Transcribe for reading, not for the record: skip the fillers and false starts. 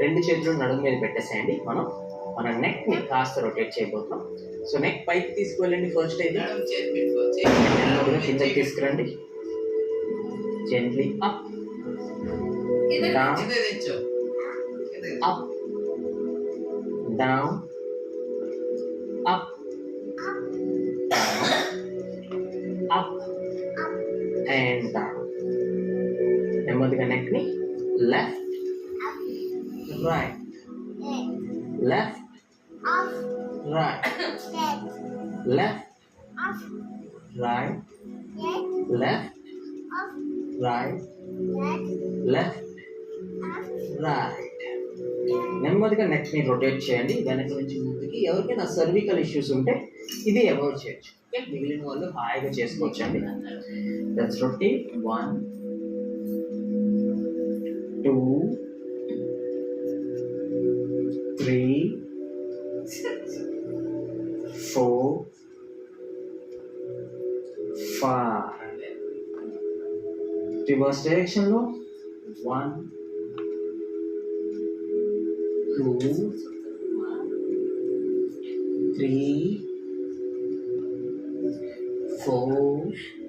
రెండు చేతులు నడుము మీద పెట్టేసేయండి. మనం మన నెక్ ని కాస్త రొటేట్ చేయబోతున్నాం. సో నెక్ పైకి తీసుకువెళ్ళండి. ఫస్ట్ అయితే నెమ్మదిగా కిందకి తీసుకురండి. Gently up down up down up up and down. నెమ్మదిగా నెక్ ని left right, left, right, left, right, left, right, left, right. నెమ్మదిగా నెక్ ని రొటేట్ చేయండి వెనక నుంచి ముందుకి. ఎవరికైనా సర్వికల్ ఇష్యూస్ ఉంటే ఇది అవాయిడ్ చేయొచ్చు. మిగిలిన వాళ్ళు హాయిగా చేసుకోవచ్చు అండి. Let's rotate 1 2 3 4 5. రివర్స్ డైరెక్షన్ లో 1 2 3 4